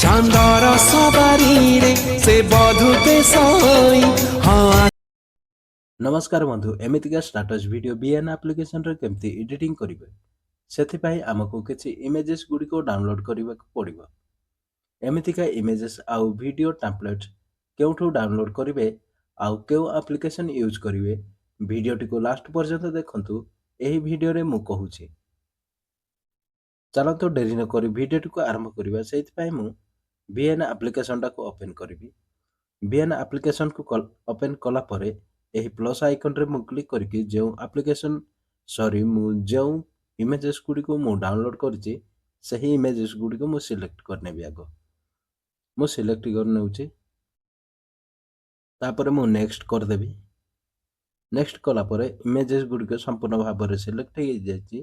ଚାନ୍ଦର ସବାରିରେ ସେ ବଧୁତେ ଶୋଇ ହଁ। ନମସ୍କାର ବନ୍ଧୁ, ଏମିତିକା ଷ୍ଟାଟସ୍ ଭିଡ଼ିଓ ବିଏନ୍ ଆପ୍ଲିକେସନରେ କେମିତି ଏଡିଟିଂ କରିବେ, ସେଥିପାଇଁ ଆମକୁ କିଛି ଇମେଜେସ୍ ଗୁଡ଼ିକୁ ଡାଉନଲୋଡ୍ କରିବାକୁ ପଡ଼ିବ। ଏମିତିକା ଇମେଜେସ୍ ଆଉ ଭିଡ଼ିଓ ଟାମ୍ପଲେଟ୍ କେଉଁଠୁ ଡାଉନଲୋଡ୍ କରିବେ ଆଉ କେଉଁ ଆପ୍ଲିକେସନ୍ ୟୁଜ୍ କରିବେ, ଭିଡ଼ିଓଟିକୁ ଲାଷ୍ଟ ପର୍ଯ୍ୟନ୍ତ ଦେଖନ୍ତୁ। ଏହି ଭିଡ଼ିଓରେ ମୁଁ କହୁଛି। ଚାଲନ୍ତୁ ଡେରି ନକରି ଭିଡ଼ିଓଟିକୁ ଆରମ୍ଭ କରିବା। ସେଇଥିପାଇଁ ମୁଁ ବିଏନ୍ ଆପ୍ଲିକେସନଟାକୁ ଓପେନ୍ କରିବି। ବିଏନ୍ ଆପ୍ଲିକେସନକୁ ଓପେନ୍ କଲା ପରେ ଏହି ପ୍ଲସ୍ ଆଇକନ୍ରେ ମୁଁ କ୍ଲିକ୍ କରିକି ଯେଉଁ ଇମେଜେସ୍ ଗୁଡ଼ିକୁ ମୁଁ ଡାଉନଲୋଡ୍ କରିଛି ସେହି ଇମେଜେସ୍ ଗୁଡ଼ିକୁ ମୁଁ ସିଲେକ୍ଟ କରିନେବି। ଆଗ ମୁଁ ସିଲେକ୍ଟ କରିନେଉଛି, ତାପରେ ମୁଁ ନେକ୍ସଟ କରିଦେବି। ନେକ୍ସଟ କଲା ପରେ ଇମେଜେସ୍ ଗୁଡ଼ିକ ସମ୍ପୂର୍ଣ୍ଣ ଭାବରେ ସିଲେକ୍ଟ ହେଇଯାଇଛି।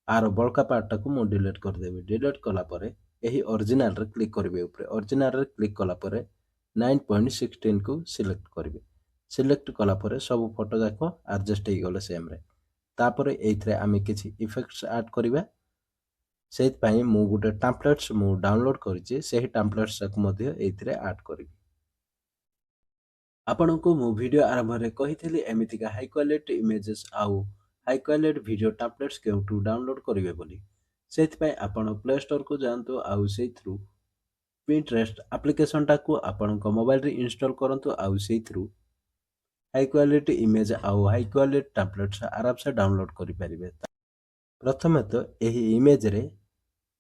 ଆର ବଳକା ପାର୍ଟଟାକୁ ମୁଁ ଡିଲିଟ୍ କରିଦେବି। ଡିଲିଟ୍ କଲା ପରେ ଏହି ଅରିଜିନାଲରେ କ୍ଲିକ୍ କରିବେ। ଉପରେ ଅରିଜିନାଲରେ କ୍ଲିକ୍ କଲା ପରେ 9.16କୁ ସିଲେକ୍ଟ କରିବେ। ସିଲେକ୍ଟ କଲା ପରେ ସବୁ ଫଟୋ ଯାକ ଆଡଜଷ୍ଟ ହେଇଗଲେ ସେମ୍ରେ। ତାପରେ ଏଇଥିରେ ଆମେ କିଛି ଇଫେକ୍ଟସ୍ ଆଡ୍ କରିବା। ସେଇଥିପାଇଁ ମୁଁ ଗୋଟେ ଟାମ୍ପଲେଟ୍ସ ଡାଉନଲୋଡ୍ କରିଛି, ସେହି ଟାମ୍ପଲେଟ୍ସକୁ ମଧ୍ୟ ଏଇଥିରେ ଆଡ୍ କରିବି। ଆପଣଙ୍କୁ ମୁଁ ଭିଡ଼ିଓ ଆରମ୍ଭରେ କହିଥିଲି ଏମିତିକା ହାଇ କ୍ୱାଲିଟି ଇମେଜେସ୍ ଆଉ ହାଇ କ୍ୱାଲିଟି ଭିଡ଼ିଓ ଟାମ୍ପଲେଟ୍ସ କେଉଁଠୁ ଡାଉନଲୋଡ୍ କରିବେ ବୋଲି। ସେଇଥିପାଇଁ ଆପଣ ପ୍ଲେ ଷ୍ଟୋରକୁ ଯାଆନ୍ତୁ ଆଉ ସେଇଥିରୁ ପିଣ୍ଟରେଷ୍ଟ ଆପ୍ଲିକେସନଟାକୁ ଆପଣଙ୍କ ମୋବାଇଲରେ ଇନଷ୍ଟଲ୍ କରନ୍ତୁ ଆଉ ସେଇଥିରୁ ହାଇ କ୍ୱାଲିଟି ଇମେଜ୍ ଆଉ ହାଇ କ୍ୱାଲିଟି ଟାମ୍ପଲେଟ୍ସ ଆରାମସେ ଡାଉନଲୋଡ୍ କରିପାରିବେ। ପ୍ରଥମେ ତ ଏହି ଇମେଜରେ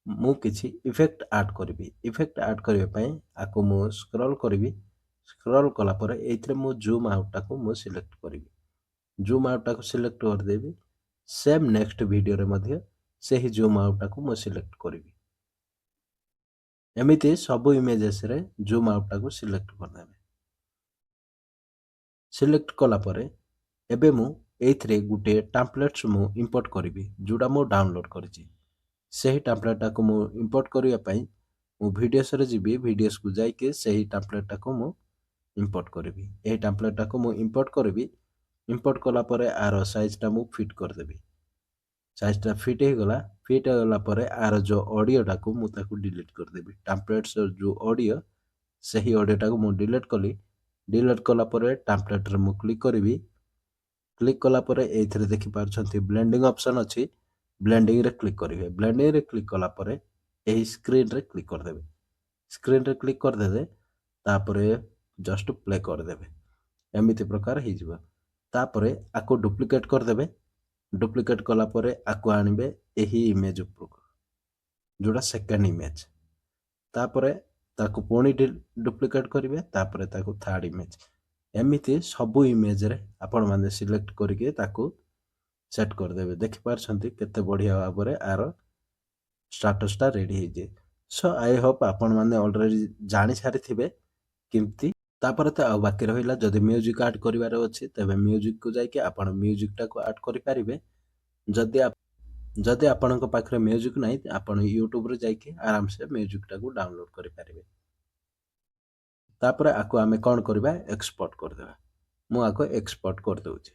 ମୁଁ କିଛି ଇଫେକ୍ଟ ଆଡ୍ କରିବି। ଇଫେକ୍ଟ ଆଡ୍ କରିବା ପାଇଁ ଆକୁ ମୁଁ ସ୍କ୍ରଲ୍ କରିବି। ସ୍କ୍ରଲ୍ କଲା ପରେ ଏଇଥିରେ ମୁଁ ଜୁମ୍ ଆଉଟଟାକୁ ମୁଁ ସିଲେକ୍ଟ କରିବି। ଜୁମ୍ ଆଉଟଟାକୁ ସିଲେକ୍ଟ କରିଦେବି। ସେମ୍ ନେକ୍ସଟ ଭିଡ଼ିଓରେ ମଧ୍ୟ ସେହି ଜୁମ୍ ଆଉଟଟାକୁ ମୁଁ ସିଲେକ୍ଟ କରିବି। ଏମିତି ସବୁ ଇମେଜେସରେ ଜୁମ୍ ଆଉଟଟାକୁ ସିଲେକ୍ଟ କରିଦେବେ। ସିଲେକ୍ଟ କଲା ପରେ ଏବେ ମୁଁ ଏଇଥିରେ ଗୋଟେ ଟାମ୍ପଲେଟ୍ସ ଇମ୍ପୋର୍ଟ କରିବି, ଯେଉଁଟା ମୁଁ ଡାଉନଲୋଡ୍ କରିଛି। ସେହି ଟାମ୍ପଲେଟ୍ଟାକୁ ମୁଁ ଇମ୍ପୋର୍ଟ କରିବା ପାଇଁ ମୁଁ ଭିଡ଼ିଓସରେ ଯିବି। ଭିଡ଼ିଓସକୁ ଯାଇକି ସେହି ଟାମ୍ପଲେଟ୍ଟାକୁ ମୁଁ ଇମ୍ପୋର୍ଟ କରିବି। ଏହି ଟାମ୍ପଲେଟ୍ଟାକୁ ମୁଁ ଇମ୍ପୋର୍ଟ କରିବି। ଇମ୍ପୋର୍ଟ କଲା ପରେ ଆର ସାଇଜ୍ଟା ମୁଁ ଫିଟ୍ କରିଦେବି। ସାଇଜ୍ଟା ଫିଟ୍ ହେଇଗଲା। ଫିଟ୍ ହେଇଗଲା ପରେ ଆର ଯେଉଁ ଅଡ଼ିଓଟାକୁ ମୁଁ ତାକୁ ଡିଲିଟ୍ କରିଦେବି। ଟାମ୍ପଲେଟ୍ସର ଯେଉଁ ଅଡ଼ିଓ, ସେହି ଅଡ଼ିଓଟାକୁ ମୁଁ ଡିଲିଟ୍ କଲି। ଡିଲିଟ୍ କଲା ପରେ ଟାମ୍ପଲେଟ୍ରେ ମୁଁ କ୍ଲିକ୍ କରିବି। କ୍ଲିକ୍ କଲା ପରେ ଏଇଥିରେ ଦେଖିପାରୁଛନ୍ତି ବ୍ଲେଣ୍ଡିଂ ଅପସନ୍ ଅଛି। ବ୍ଲେଣ୍ଡିଂରେ କ୍ଲିକ୍ କରିବେ। ବ୍ଲେଣ୍ଡିଂରେ କ୍ଲିକ୍ କଲା ପରେ ଏହି ସ୍କ୍ରିନ୍ରେ କ୍ଲିକ୍ କରିଦେବେ। ସ୍କ୍ରିନ୍ରେ କ୍ଲିକ୍ କରିଦେବେ, ତାପରେ ଜଷ୍ଟ ପ୍ଲେ କରିଦେବେ। ଏମିତି ପ୍ରକାର ହେଇଯିବ। ତାପରେ ଆକୁ ଡୁପ୍ଲିକେଟ୍ କରିଦେବେ। ଡୁପ୍ଲିକେଟ୍ କଲା ପରେ ଆକୁ ଆଣିବେ ଏହି ଇମେଜ ଉପରକୁ, ଯେଉଁଟା ସେକେଣ୍ଡ ଇମେଜ। ତାପରେ ତାକୁ ପୁଣି ଡୁପ୍ଲିକେଟ୍ କରିବେ, ତାପରେ ତାକୁ ଥାର୍ଡ ଇମେଜ। ଏମିତି ସବୁ ଇମେଜରେ ଆପଣମାନେ ସିଲେକ୍ଟ କରିକି ତାକୁ ସେଟ୍ କରିଦେବେ। ଦେଖିପାରୁଛନ୍ତି କେତେ ବଢ଼ିଆ ଭାବରେ ଆର ଷ୍ଟାଟସଟା ରେଡ଼ି ହେଇଛି। ସୋ ଆଇ ହୋପ୍ ଆପଣମାନେ ଅଲରେଡ଼ି ଜାଣି ସାରିଥିବେ କେମିତି। ତାପରେ ତ ଆଉ ବାକି ରହିଲା, ଯଦି ମ୍ୟୁଜିକ୍ ଆଡ୍ କରିବାର ଅଛି ତେବେ ମ୍ୟୁଜିକକୁ ଯାଇକି ଆପଣ ମ୍ୟୁଜିକଟାକୁ ଆଡ୍ କରିପାରିବେ। ଯଦି ଆପଣଙ୍କ ପାଖରେ ମ୍ୟୁଜିକ୍ ନାହିଁ, ଆପଣ ୟୁଟ୍ୟୁବରେ ଯାଇକି ଆରାମସେ ମ୍ୟୁଜିକଟାକୁ ଡାଉନଲୋଡ୍ କରିପାରିବେ। ତାପରେ ଆକୁ ଆମେ କ'ଣ କରିବା, ଏକ୍ସପୋର୍ଟ କରିଦେବା। ମୁଁ ଆକୁ ଏକ୍ସପୋର୍ଟ କରିଦେଉଛି।